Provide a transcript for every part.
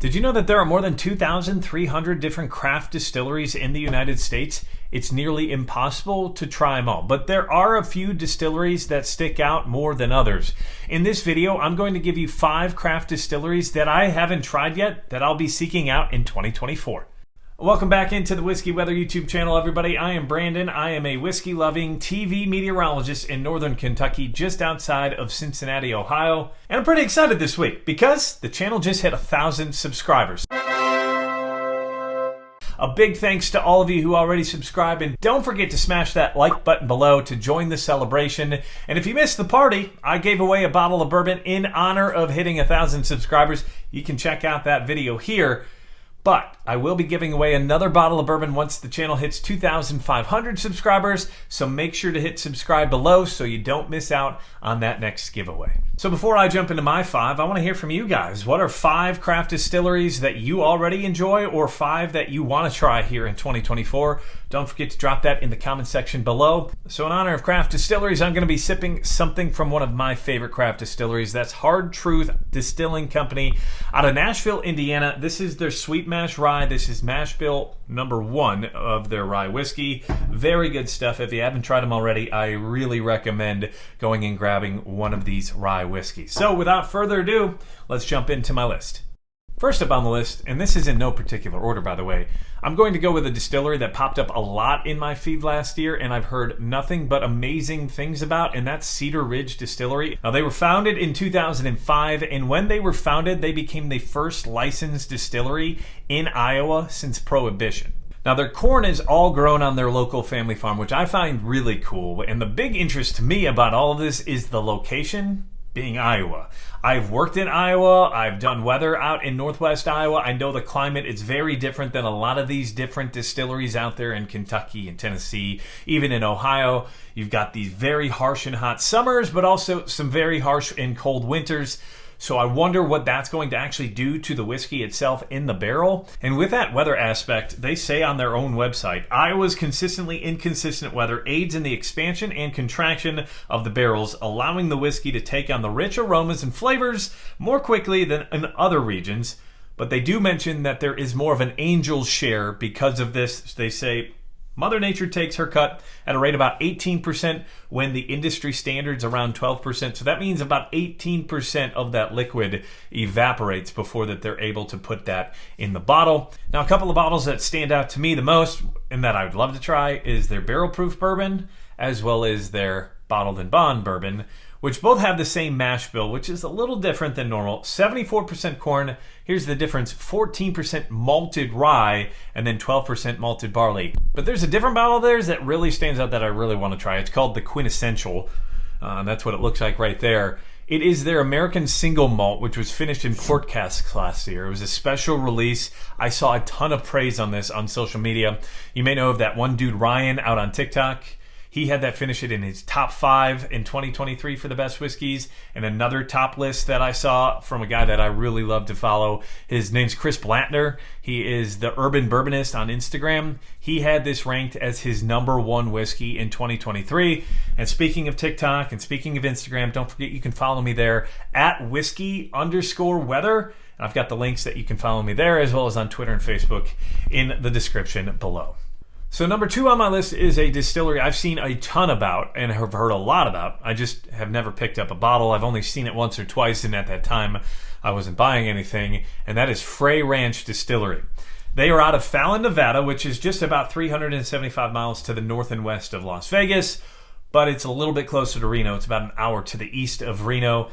Did you know that there are more than 2,300 different craft distilleries in the United States? It's nearly impossible to try them all, but there are a few distilleries that stick out more than others. In this video, I'm going to give you 5 craft distilleries that I haven't tried yet that I'll be seeking out in 2024. Welcome back into the Whiskey Weather YouTube channel, everybody. I am Brandon. I am a whiskey-loving TV meteorologist in northern Kentucky, just outside of Cincinnati, Ohio. And I'm pretty excited this week because the channel just hit 1,000 subscribers. A big thanks to all of you who already subscribed, and don't forget to smash that like button below to join the celebration. And if you missed the party, I gave away a bottle of bourbon in honor of hitting 1,000 subscribers. You can check out that video here. But I will be giving away another bottle of bourbon once the channel hits 2,500 subscribers, so make sure to hit subscribe below so you don't miss out on that next giveaway. So before I jump into my 5, I want to hear from you guys. What are 5 craft distilleries that you already enjoy, or 5 that you want to try here in 2024? Don't forget to drop that in the comment section below. So in honor of craft distilleries, I'm going to be sipping something from one of my favorite craft distilleries. That's Hard Truth Distilling Company out of Nashville, Indiana. This is their Sweet Mash Rye. This is mash bill number 1 of their rye whiskey. Very good stuff. If you haven't tried them already, I really recommend going and grabbing one of these rye whiskeys. So without further ado, let's jump into my list. First up on the list, and this is in no particular order by the way, I'm going to go with a distillery that popped up a lot in my feed last year and I've heard nothing but amazing things about, and that's Cedar Ridge Distillery. Now, they were founded in 2005, and when they were founded, they became the first licensed distillery in Iowa since Prohibition. Now, their corn is all grown on their local family farm, which I find really cool, and the big interest to me about all of this is the location being Iowa. I've worked in Iowa, I've done weather out in northwest Iowa. I know the climate is very different than a lot of these different distilleries out there in Kentucky and Tennessee, even in Ohio. You've got these very harsh and hot summers, but also some very harsh and cold winters. So I wonder what that's going to actually do to the whiskey itself in the barrel. And with that weather aspect, they say on their own website, Iowa's consistently inconsistent weather aids in the expansion and contraction of the barrels, allowing the whiskey to take on the rich aromas and flavors more quickly than in other regions. But they do mention that there is more of an angel's share because of this. They say Mother Nature takes her cut at a rate about 18% when the industry standard's around 12%. So that means about 18% of that liquid evaporates before that they're able to put that in the bottle. Now, a couple of bottles that stand out to me the most and that I would love to try is their barrel proof bourbon as well as their bottled and bond bourbon, which both have the same mash bill, which is a little different than normal. 74% corn, here's the difference, 14% malted rye, and then 12% malted barley. But there's a different bottle of theirs that really stands out that I really want to try. It's called the Quintessential. That's what it looks like right there. It is their American single malt, which was finished in port casks last year. It was a special release. I saw a ton of praise on this on social media. You may know of that one dude, Ryan, out on TikTok. He had that finish it in his top 5 in 2023 for the best whiskeys. And another top list that I saw from a guy that I really love to follow, his name's Chris Blattner. He is the Urban Bourbonist on Instagram. He had this ranked as his number 1 whiskey in 2023. And speaking of TikTok and speaking of Instagram, don't forget you can follow me there at whiskey_weather. And I've got the links that you can follow me there as well as on Twitter and Facebook in the description below. So number 2 on my list is a distillery I've seen a ton about and have heard a lot about. I just have never picked up a bottle. I've only seen it once or twice, and at that time I wasn't buying anything, and that is Frey Ranch Distillery. They are out of Fallon, Nevada, which is just about 375 miles to the north and west of Las Vegas, but it's a little bit closer to Reno. It's about an hour to the east of Reno.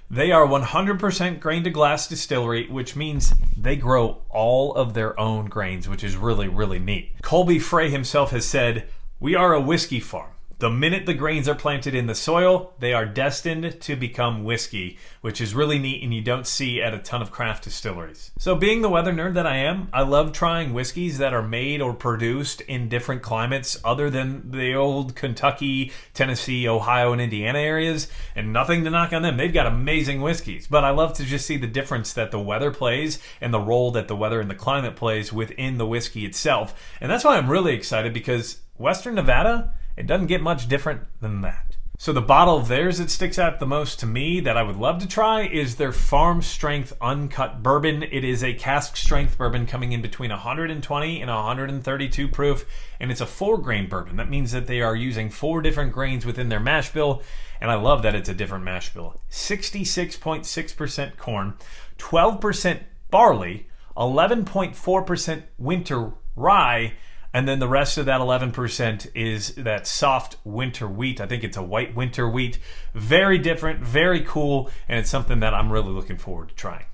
They are 100% grain to glass distillery, which means they grow all of their own grains, which is really, really neat. Colby Frey himself has said, "We are a whiskey farm. The minute the grains are planted in the soil, they are destined to become whiskey," which is really neat and you don't see at a ton of craft distilleries. So being the weather nerd that I am, I love trying whiskeys that are made or produced in different climates other than the old Kentucky, Tennessee, Ohio, and Indiana areas, and nothing to knock on them. They've got amazing whiskeys, but I love to just see the difference that the weather plays and the role that the weather and the climate plays within the whiskey itself. And that's why I'm really excited, because Western Nevada, it doesn't get much different than that. So the bottle of theirs that sticks out the most to me that I would love to try is their Farm Strength Uncut Bourbon. It is a cask strength bourbon coming in between 120 and 132 proof, and it's a 4-grain bourbon. That means that they are using 4 different grains within their mash bill, and I love that it's a different mash bill. 66.6% corn, 12% barley, 11.4% winter rye, and then the rest of that 11% is that soft winter wheat. I think it's a white winter wheat. Very different, very cool, and it's something that I'm really looking forward to trying.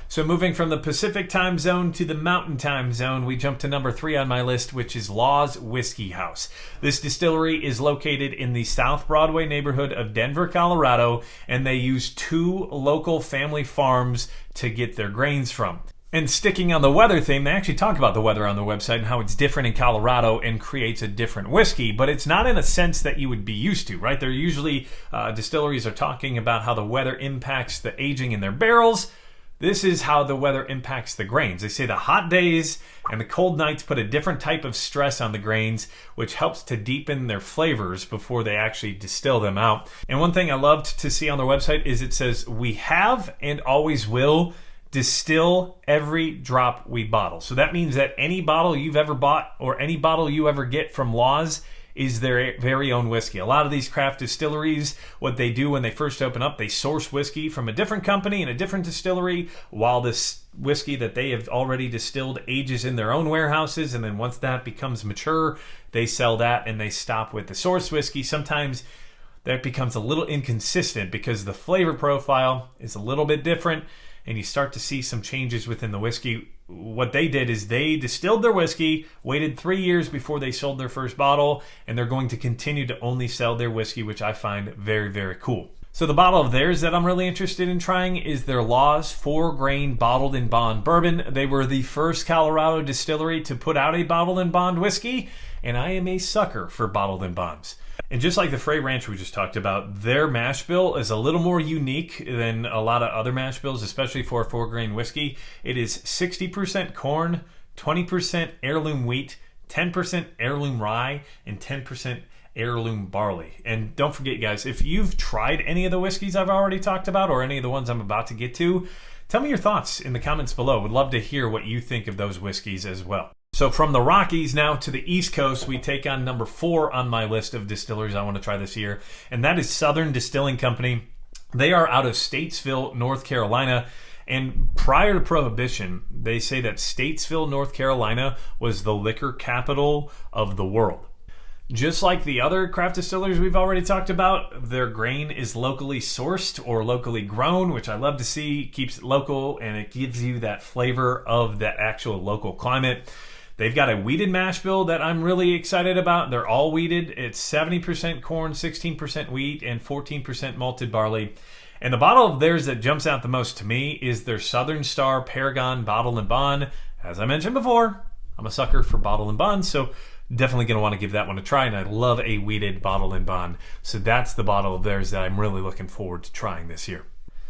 So moving from the Pacific time zone to the Mountain time zone, we jump to number 3 on my list, which is Law's Whiskey House. This distillery is located in the South Broadway neighborhood of Denver, Colorado, and they use 2 local family farms to get their grains from. And sticking on the weather theme, they actually talk about the weather on their website and how it's different in Colorado and creates a different whiskey, but it's not in a sense that you would be used to, right? They're usually, distilleries are talking about how the weather impacts the aging in their barrels. This is how the weather impacts the grains. They say the hot days and the cold nights put a different type of stress on the grains, which helps to deepen their flavors before they actually distill them out. And one thing I loved to see on their website is it says, "We have and always will distill every drop we bottle." So that means that any bottle you've ever bought or any bottle you ever get from Law's is their very own whiskey. A lot of these craft distilleries, what they do when they first open up, they source whiskey from a different company and a different distillery while this whiskey that they have already distilled ages in their own warehouses, and then once that becomes mature, they sell that and they stop with the source whiskey. Sometimes that becomes a little inconsistent because the flavor profile is a little bit different, and you start to see some changes within the whiskey. What they did is they distilled their whiskey, waited 3 years before they sold their first bottle, and they're going to continue to only sell their whiskey, which I find very, very cool. So the bottle of theirs that I'm really interested in trying is their Law's 4-grain bottled in bond bourbon. They were the first Colorado distillery to put out a bottled in bond whiskey, and I am a sucker for bottled in bonds. And just like the Frey Ranch we just talked about, their mash bill is a little more unique than a lot of other mash bills, especially for a 4-grain whiskey. It is 60% corn, 20% heirloom wheat, 10% heirloom rye, and 10% heirloom barley. And don't forget, guys, if you've tried any of the whiskeys I've already talked about or any of the ones I'm about to get to, tell me your thoughts in the comments below. Would love to hear what you think of those whiskeys as well. So from the Rockies now to the East Coast, we take on number 4 on my list of distilleries I want to try this year, and that is Southern Distilling Company. They are out of Statesville, North Carolina, and prior to Prohibition, they say that Statesville, North Carolina was the liquor capital of the world. Just like the other craft distilleries we've already talked about, their grain is locally sourced or locally grown, which I love to see. Keeps it local, and it gives you that flavor of that actual local climate. They've got a wheated mash bill that I'm really excited about. They're all wheated. It's 70% corn, 16% wheat, and 14% malted barley. And the bottle of theirs that jumps out the most to me is their Southern Star Paragon Bottle and Bond. As I mentioned before, I'm a sucker for bottle and bond, so definitely going to want to give that one a try, and I love a wheated bottle and bond. So that's the bottle of theirs that I'm really looking forward to trying this year.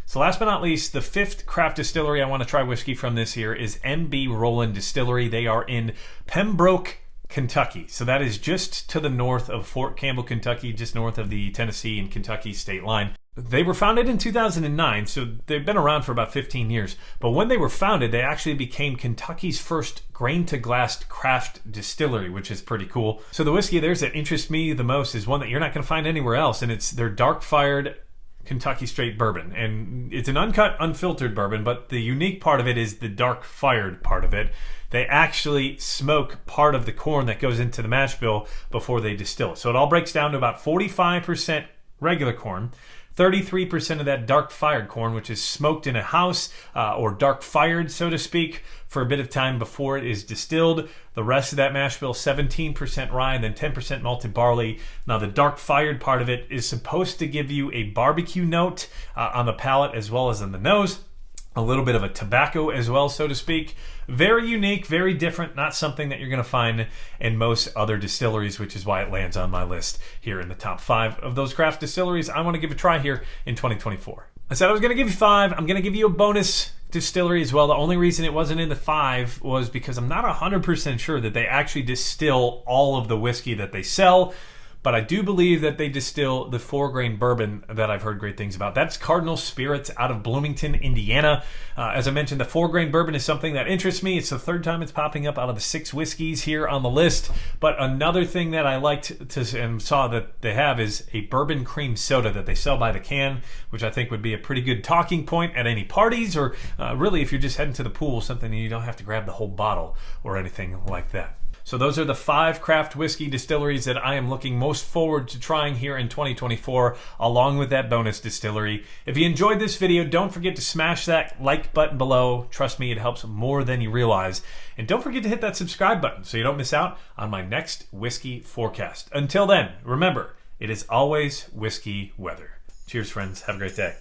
So last but not least, the 5th craft distillery I want to try whiskey from this year is MB Rowland Distillery. They are in Pembroke, Kentucky. So that is just to the north of Fort Campbell, Kentucky, just north of the Tennessee and Kentucky state line. They were founded in 2009, so they've been around for about 15 years. But when they were founded, they actually became Kentucky's first grain-to-glass craft distillery, which is pretty cool. So the whiskey of theirs that interests me the most is one that you're not going to find anywhere else, and it's their dark-fired Kentucky straight bourbon. And it's an uncut, unfiltered bourbon, but the unique part of it is the dark-fired part of it. They actually smoke part of the corn that goes into the mash bill before they distill it. So it all breaks down to about 45% regular corn, 33% of that dark-fired corn, which is smoked in a house or dark-fired, so to speak, for a bit of time before it is distilled. The rest of that mash bill, 17% rye and then 10% malted barley. Now, the dark-fired part of it is supposed to give you a barbecue note on the palate as well as on the nose. A little bit of a tobacco as well, so to speak. Very unique, very different, not something that you're going to find in most other distilleries, which is why it lands on my list here in the top 5 of those craft distilleries I want to give a try here in 2024. I said I was going to give you 5. I'm going to give you a bonus distillery as well. The only reason it wasn't in the 5 was because I'm not 100% sure that they actually distill all of the whiskey that they sell. but I do believe that they distill the 4-grain bourbon that I've heard great things about. That's Cardinal Spirits out of Bloomington, Indiana. As I mentioned, the 4-grain bourbon is something that interests me. It's the third time it's popping up out of the 6 whiskeys here on the list. But another thing that I liked to and saw that they have is a bourbon cream soda that they sell by the can, which I think would be a pretty good talking point at any parties, or really if you're just heading to the pool, something you don't have to grab the whole bottle or anything like that. So those are the 5 craft whiskey distilleries that I am looking most forward to trying here in 2024, along with that bonus distillery. If you enjoyed this video, don't forget to smash that like button below. Trust me, it helps more than you realize. And don't forget to hit that subscribe button so you don't miss out on my next whiskey forecast. Until then, remember, it is always whiskey weather. Cheers, friends. Have a great day.